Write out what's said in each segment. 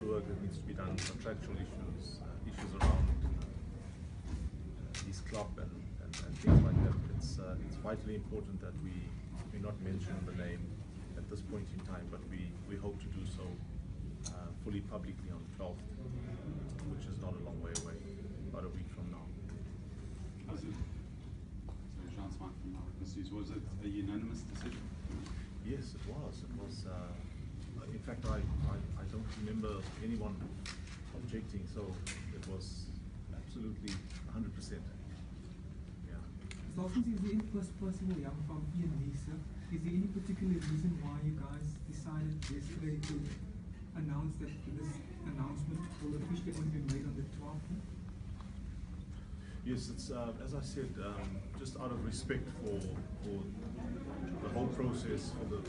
work that needs to be done, contractual issues, issues around his club and things like that. It's vitally important that we not mention the name at this point in time, but we hope to do so fully publicly on the 12th, which is not a long way away, about a week from now. Was it, so Jean Smart from Eyewitness News, was it a unanimous decision? Yes, it was. It was. In fact, I don't remember anyone objecting, so it was absolutely 100%. Yeah. Hoskins, is there any person we have from E&D, sir? Is there any particular reason why you guys decided yesterday to announce that this announcement will officially only be made on the 12th? Yes, it's as I said, just out of respect for the whole process, for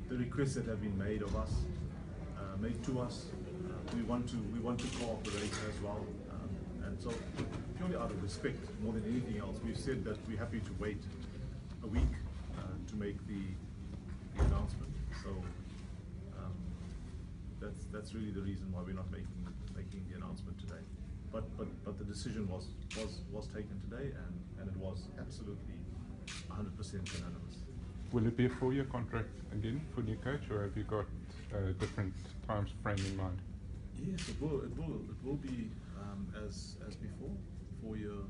the requests that have been made of us, made to us. We want to cooperate as well, and so purely out of respect, more than anything else, we've said that we're happy to wait a week to make the announcement. So that's really the reason why we're not making the announcement today. But the decision was taken today, and it was absolutely 100% unanimous. Will it be a 4-year contract again for new coach, or have you got a different time frame in mind? Yes, it will be as before, 4-year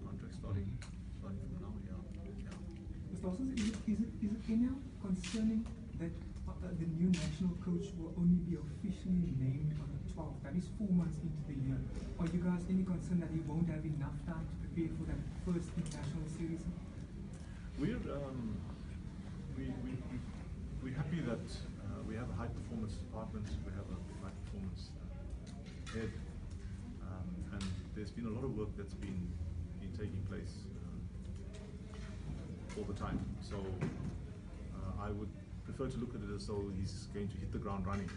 contract starting from now. Yeah. Mr. Hoskins, is it any concerning that the new national coach will only be officially named on the 12th? That is 4 months into the year. Are you guys any concerned that he won't have enough time to prepare for that first international series? We're happy that we have a high performance department, we have a high performance head, and there's been a lot of work that's been taking place all the time. So I would prefer to look at it as though he's going to hit the ground running,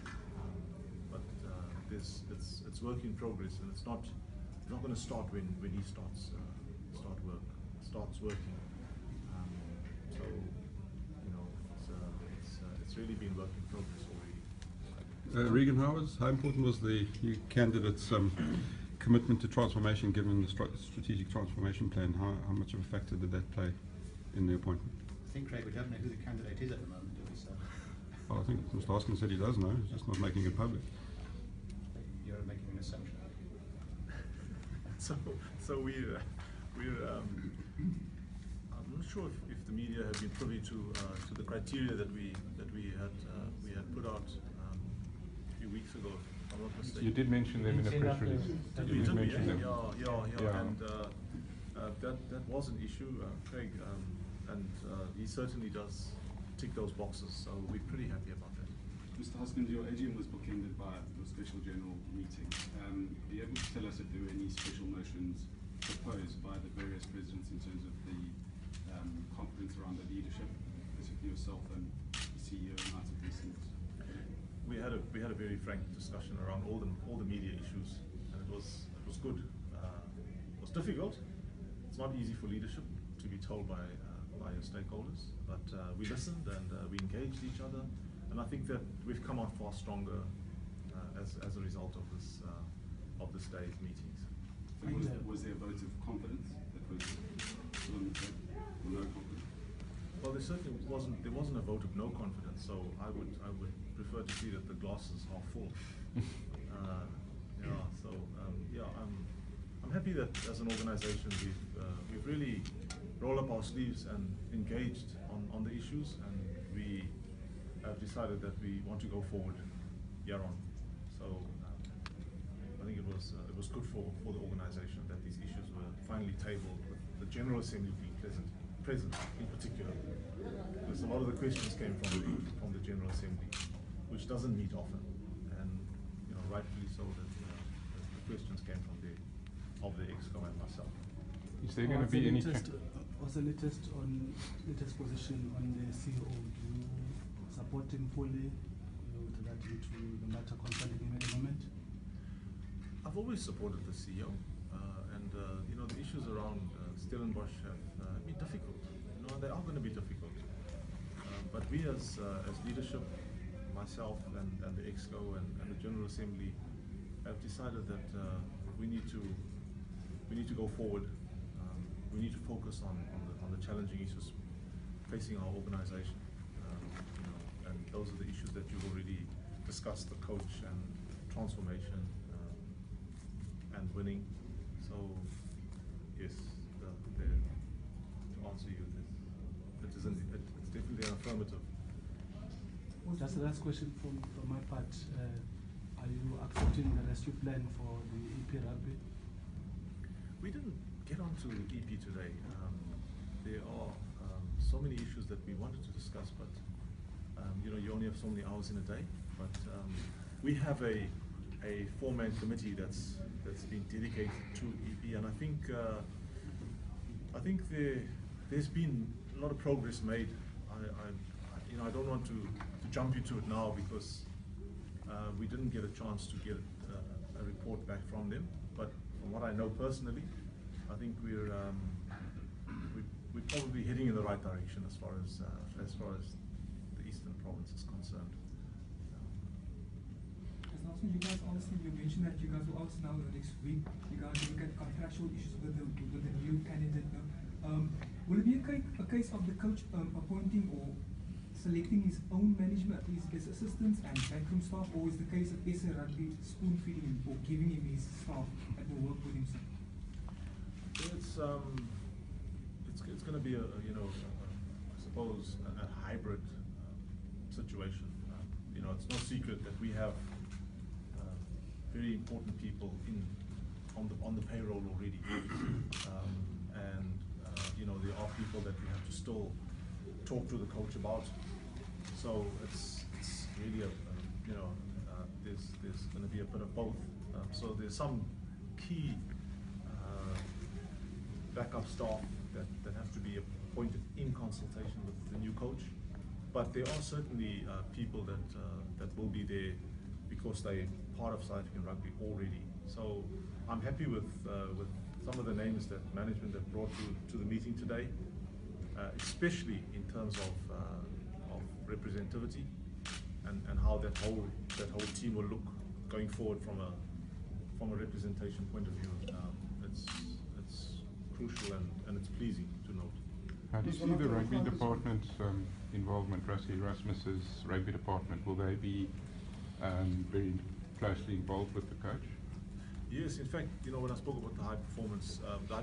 but it's work in progress, and it's not going to start when he starts working. So it's really been work in progress already. Regan, how important was the new candidate's commitment to transformation, given the strategic transformation plan? How much of a factor did that play in the appointment? I think, Craig, we don't know who the candidate is at the moment, do we, sir? Well, I think Mr. Hoskins said he does know, he's just not making it public. You're making an assumption. So we're I'm not sure if the media have been privy to the criteria that we had put out a few weeks ago, if I'm not mistaken. You did mention them in a press release. You did mention them. Yeah. And that was an issue, Craig, and he certainly does tick those boxes, so we're pretty happy about that. Mr. Hoskins, your AGM was bookended by your special general meeting. Are you able to tell us if there were any special motions proposed by the various presidents in terms of the confidence around the leadership, particularly yourself and the CEO of United Nations? We had a very frank discussion around all the media issues, and it was good. It was difficult. It's not easy for leadership to be told by your stakeholders, but we listened and we engaged each other, and I think that we've come out far stronger as a result of this day's meetings. Was there a vote of confidence that was still on the table, or no confidence? Well, there certainly wasn't. There wasn't a vote of no confidence. So I would prefer to see that the glasses are full. I'm happy that as an organisation we've really rolled up our sleeves and engaged on the issues, and we have decided that we want to go forward year on. So I think it was good for the organisation that these issues were finally tabled, with the General Assembly being present in particular, because a lot of the questions came from the General Assembly, which doesn't meet often, and rightfully so that the questions came from of the ExCo and myself. Is there going to be any what's the latest position on the CEO? Do you support him fully with regard to the matter concerning him at the moment? I've always supported the CEO, and the issues around Stellenbosch have been difficult. They are going to be difficult, but we as leadership myself and the EXCO and the General Assembly have decided that we need to go forward. We need to focus on the challenging issues facing our organization. And those are the issues that you've already discussed: the coach and transformation and winning. So yes, to answer you, it's definitely an affirmative. Well, just the last question from my part. Are you accepting the rescue plan for the EP rugby? We didn't get onto EP today. There are so many issues that we wanted to discuss, but you only have so many hours in a day. But we have a four-man committee that's been dedicated to EP, and I think there's been a lot of progress made. I don't want to jump into it now because we didn't get a chance to get a report back from them. But from what I know personally, I think we're probably heading in the right direction as far as the Eastern Province is concerned. You guys obviously, you mentioned that you guys will also now the next week, you guys will look at contractual issues with the new candidate. Will it be a case of the coach appointing or selecting his own management, his assistants and backroom staff, or is the case of SA Rugby spoon feeding him or giving him his staff that will work with himself? It's going to be I suppose a hybrid situation. It's no secret that we have very important people on the payroll already, and there are people that we have to still talk to the coach about. So it's really there's going to be a bit of both. So there's some key backup staff that have to be appointed in consultation with the new coach, but there are certainly people that will be there because they're part of South African rugby already. So I'm happy with some of the names that management have brought to the meeting today, especially in terms of representativity and how that whole team will look going forward from a representation point of view. It's crucial and it's pleasing to note. How do you see the rugby department's involvement, Rassie Erasmus's rugby department? Will they be very closely involved with the coach? Yes, in fact, when I spoke about the high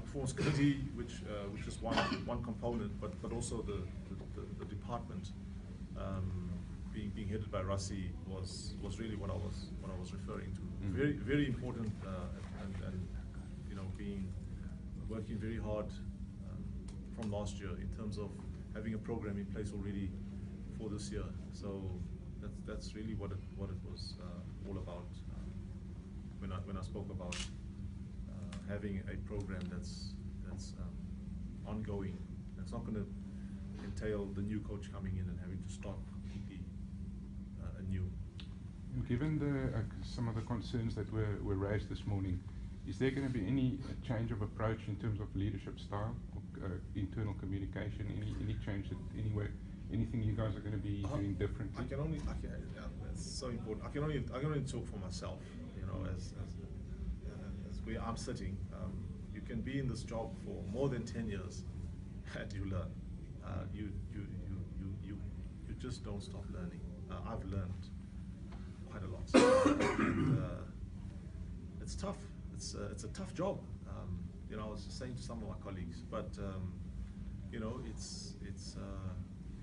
performance committee, which is one component, but also the department being headed by Rassie was really what I was referring to. Mm. Very important, and working very hard from last year in terms of having a program in place already for this year. So that's really what it was all about when I spoke about having a program that's ongoing. It's not going to entail the new coach coming in and having to start completely anew. And given some of the concerns that were raised this morning, is there going to be any change of approach in terms of leadership style, or internal communication? Any change anywhere? Anything you guys are going to be doing differently? It's so important. I can only talk for myself. As where I'm sitting, you can be in this job for more than 10 years, and you learn. You just don't stop learning. I've learned quite a lot, and it's tough. It's a tough job. I was just saying to some of my colleagues, but it's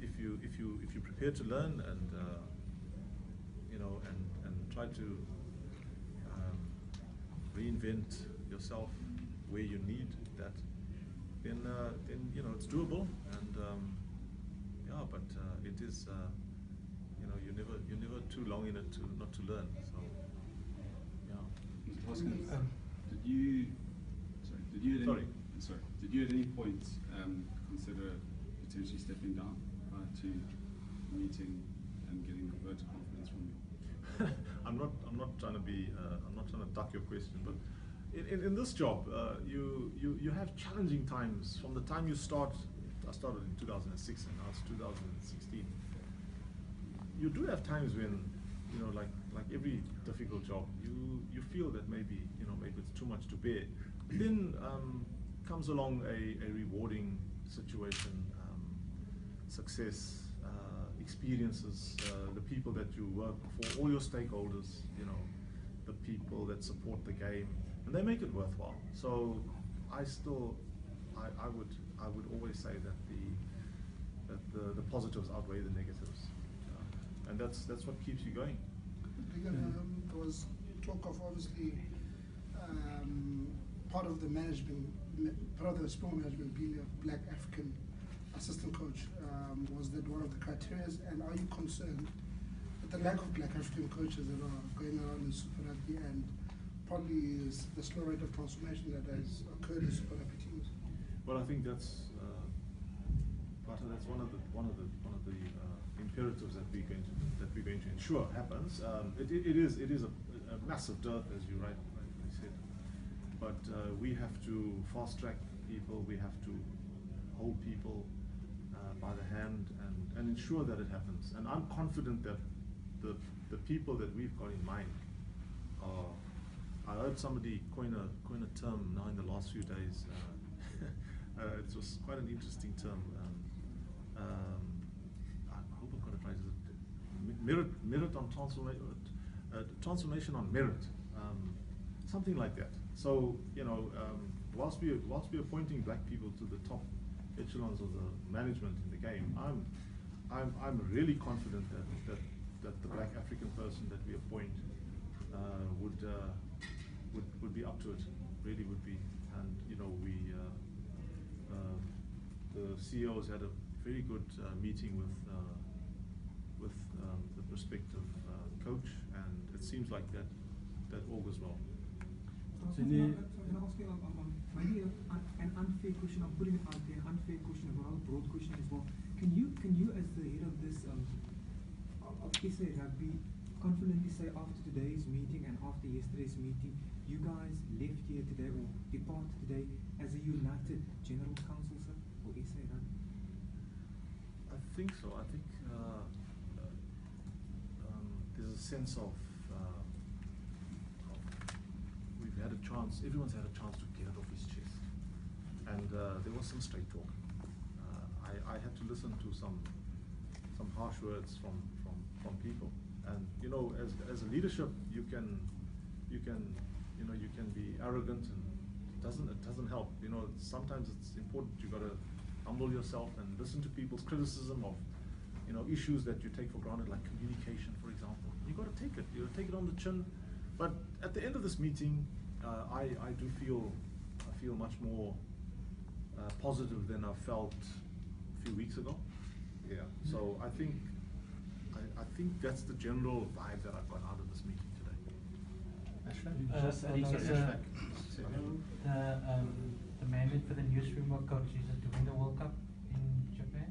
if you prepare to learn and and try to reinvent yourself where you need that, then it's doable, and but it is you're never too long in it to not to learn. So Mr. Hoskins, did you at any point consider potentially stepping down prior to the meeting and getting a vote of confidence from you? I'm not trying to be I'm not trying to duck your question, but in this job you have challenging times from the time you start. I started in 2006 and now it's 2016. you do have times when, you know, like every difficult job, you feel that maybe, you know, maybe it's too much to bear. Then comes along a rewarding situation, success, experiences, the people that you work for, all your stakeholders, you know, the people that support the game, and they make it worthwhile. So I would always say that the positives outweigh the negatives, and that's what keeps you going. There was talk of obviously part of the management, part of the Springbok management being a black African assistant coach. Was that one of the criteria? And are you concerned that the lack of black African coaches that are going around in Super Rugby and probably is the slow rate of transformation that has occurred in Super Rugby teams? Well, I think that's one of the imperatives that we're going to ensure happens. It is a massive dearth, as you rightly said, but we have to fast track people. We have to hold people by the hand and ensure that it happens. And I'm confident that the people that we've got in mind are. I heard somebody coin a term now in the last few days. It was quite an interesting term. I hope I've got it right. Merit on transformation on merit, something like that. So, you know, whilst we're appointing black people to the top echelons of the management in the game, I'm really confident that the black African person that we appoint would be up to it, really would be. And you know, the CEOs had a very good meeting with the prospective coach, and it seems like that augurs well. Can I ask you maybe an unfair question? I'm putting it out there, unfair question, a rather broad question as well. Can you as the head of this of SA Rugby confidently say after today's meeting and after yesterday's meeting, you guys left here today or departed today as a united General Council, sir, for SA Rugby? I think so. I think there's a sense of we've had a chance, everyone's had a chance to get it off his chest. And there was some straight talk. I had to listen to some harsh words from people. And you know, as a leadership, you can be arrogant, and it doesn't help. You know, sometimes it's important. You got to humble yourself and listen to people's criticism of, you know, issues that you take for granted, like communication, for example. You got to take it. You got to take it on the chin. But at the end of this meeting, I feel much more positive than I felt a few weeks ago. Yeah. So I think that's the general vibe that I've got out of this meeting today. The mandate for the new Springbok coach, is it to win the World Cup in Japan?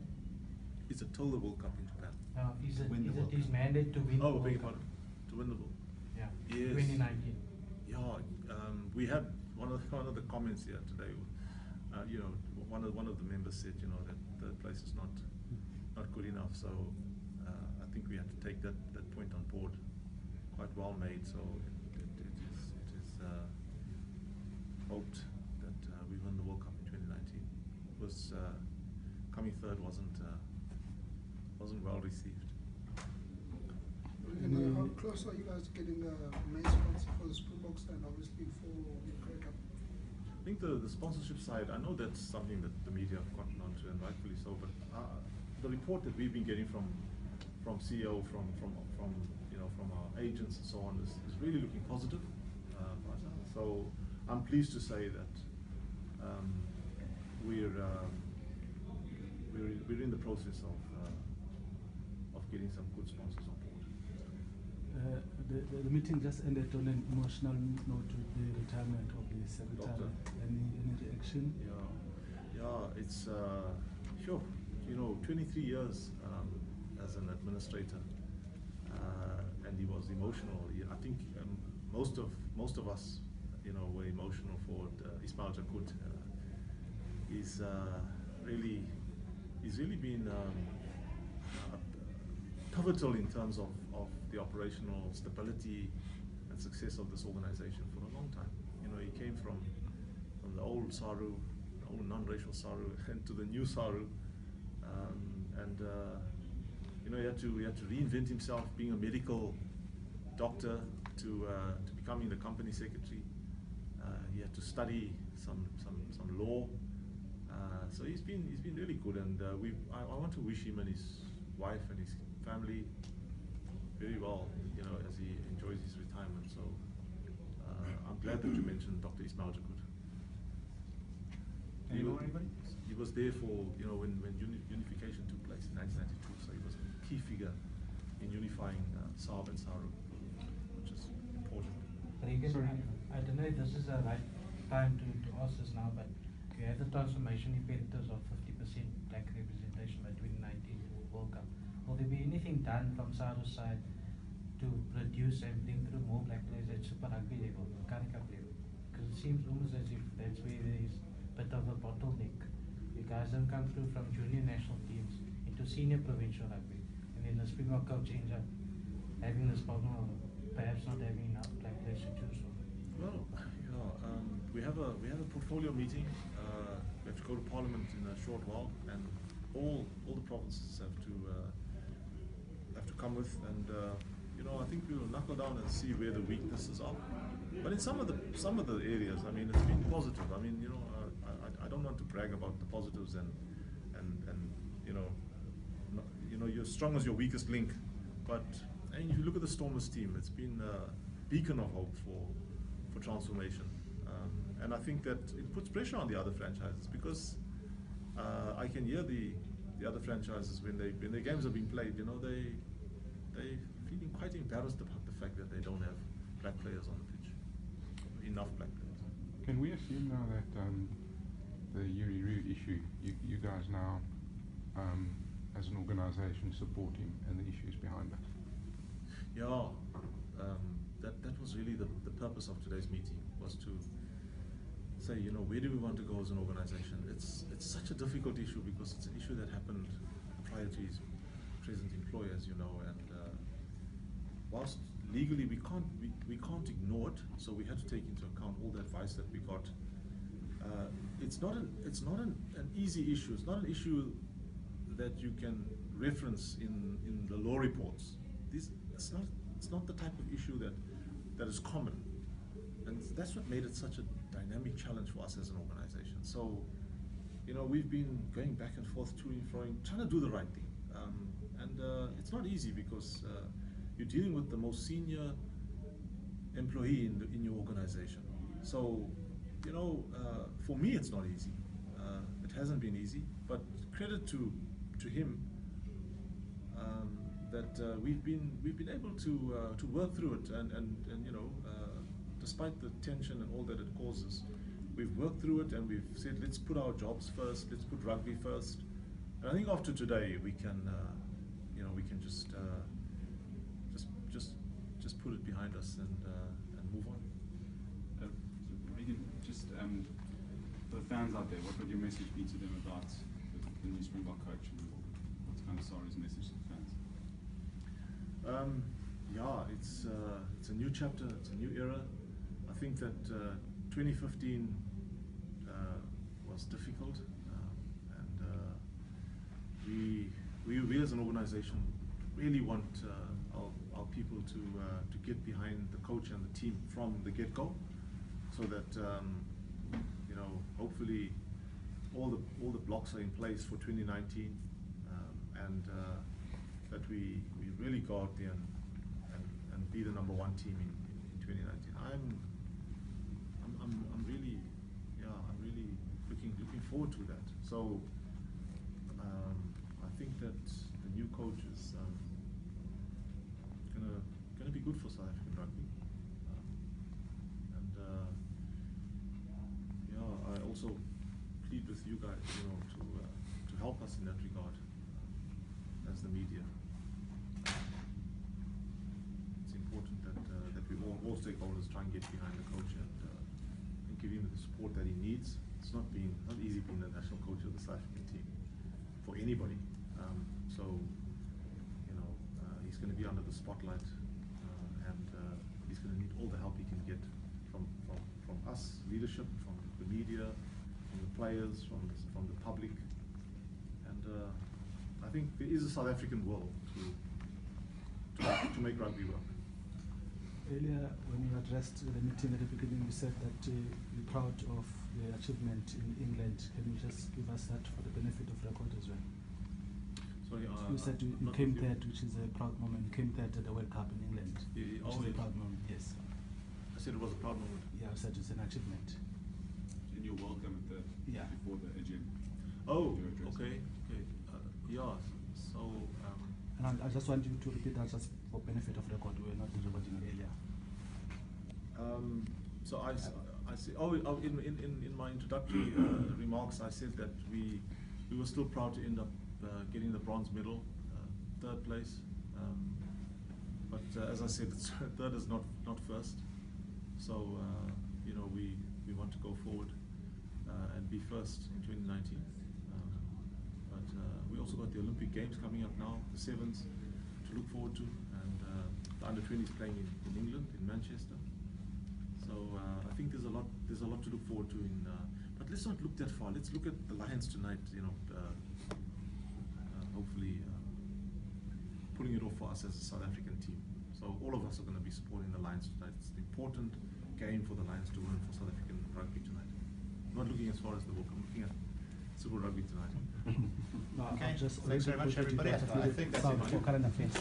Is it till the World Cup in Japan? No, is it his mandate to win the World Cup? To win the World. Yeah. Yes. 2019. Yeah. We had one of the comments here today. You know, one of the members said, you know, that the place is not good enough. So I think we have to take that point on board. Quite well made. So it is hoped that we win the World Cup in 2019. It was coming third wasn't well received. And how close are you guys to getting a main sponsor for the Springboks and obviously for the Currie Cup? I think the sponsorship side, I know that's something that the media have gotten onto, and rightfully so, but the report that we've been getting from CEO, from you know, from our agents and so on is really looking positive. So I'm pleased to say that we're in the process of getting some good sponsors on board. The meeting just ended on an emotional note with the retirement of the secretary. Any reaction? Yeah, it's sure. You know, 23 years as an administrator, and he was emotional. I think most of us, you know, were emotional for Ismail Jakoet. He's really been pivotal in terms of the operational stability and success of this organization for a long time. You know, he came from the old SARU, the old non-racial SARU, into the new SARU, you know, he had to reinvent himself, being a medical doctor to becoming the company secretary. He had to study some law. So he's been really good, and I want to wish him and his wife and his family very well, you know, as he enjoys his retirement. So I'm glad that you mentioned Dr. Ismail Jakoet. Anybody? He was there for, you know, when unification took place in 1992. So he was a key figure in unifying SARB and SARU, which is important. Regan, I don't know if this is the right time to ask this now, but you have the transformation imperatives of 50% black representation by 2019 World Cup. Will there be anything done from SARU's side to reduce and bring through more black players at Super Rugby level, Currie Cup level? Because it seems almost as if that's where there is a bit of a bottleneck. You guys don't come through from junior national teams into senior provincial rugby, and then the Springbok coach ends up having this problem of perhaps not having enough black players to choose from. Well, yeah, we have a portfolio meeting. We have to go to Parliament in a short while, and all the provinces have to come with, and you know, I think we will knuckle down and see where the weaknesses are. But in some of the areas, I mean, it's been positive. I mean, you know, I don't want to brag about the positives and you know, you're strong as your weakest link. But and if you look at the Stormers team, it's been a beacon of hope for transformation. And I think that it puts pressure on the other franchises, because I can hear the other franchises when their games are being played. You know, they're feeling quite embarrassed about the fact that they don't have black players on the pitch, enough black players. Can we assume now that the Jurie Roux issue, you guys now, as an organisation, support him and the issues behind it? Yeah, that was really the purpose of today's meeting, was to say, you know, where do we want to go as an organisation? It's such a difficult issue, because it's an issue that happened prior to his present employer, as you know, and whilst legally we can't ignore it, so we had to take into account all the advice that we got. It's not an easy issue. It's not an issue that you can reference in the law reports. It's not the type of issue that is common, and that's what made it such a dynamic challenge for us as an organisation. So, you know, we've been going back and forth, to and fro, trying to do the right thing, and it's not easy, because you're dealing with the most senior employee in your organisation. So, you know, for me it's not easy. It hasn't been easy, but credit to him that we've been able to work through it, and you know, despite the tension and all that it causes, we've worked through it, and we've said, let's put our jobs first, let's put rugby first. And I think after today we can you know, we can just put it behind us and move on. Regan, just for the fans out there, what would your message be to them about the new Springbok coach, and what's kind of SARU's message to the fans? Yeah, it's a new chapter, it's a new era. I think that 2015 was difficult, and we as an organisation really want our people to get behind the coach and the team from the get-go, so that you know, hopefully all the blocks are in place for 2019, and that we really go out there and be the #1 team in 2019. I'm really, yeah, I'm really looking forward to that. So I think that the new coach is gonna be good for South African rugby, and yeah, I also plead with you guys, you know, to help us in that regard, as the media. It's important that we all stakeholders try and get behind the coach and give him the support that he needs. It's not easy being the national coach of the South African team for anybody. So, you know, he's going to be under the spotlight, and he's going to need all the help he can get from us, leadership, from the media, from the players, from the public. And I think there is a South African will to make rugby work. Earlier, when you addressed the meeting at the beginning, you said that you're proud of the achievement in England. Can you just give us that for the benefit of record as well? Sorry, you said you came third, which is a proud moment. You came third at the World Cup in England, which is a proud moment. Yes. I said it was a proud moment. Yeah, I said it's an achievement. And you're welcome at the before the AGM. Oh, okay. Yeah. So. And I just want you to repeat that just for benefit of record. We were not recording earlier. So I say, in my introductory remarks, I said that we were still proud to end up getting the bronze medal, third place. But as I said, third is not first. So you know, we want to go forward and be first in 2019. But we also got the Olympic Games coming up now, the sevens, to look forward to, and the under-20s playing in England, in Manchester. So I think there's a lot to look forward to. But let's not look that far. Let's look at the Lions tonight. You know, hopefully pulling it off for us as a South African team. So all of us are going to be supporting the Lions tonight. It's an important game for the Lions to win for South African rugby tonight. I'm not looking as far as the World Cup. I'm looking at Super Rugby tonight. Okay, thanks very much, everybody. I think that's it. For current affairs.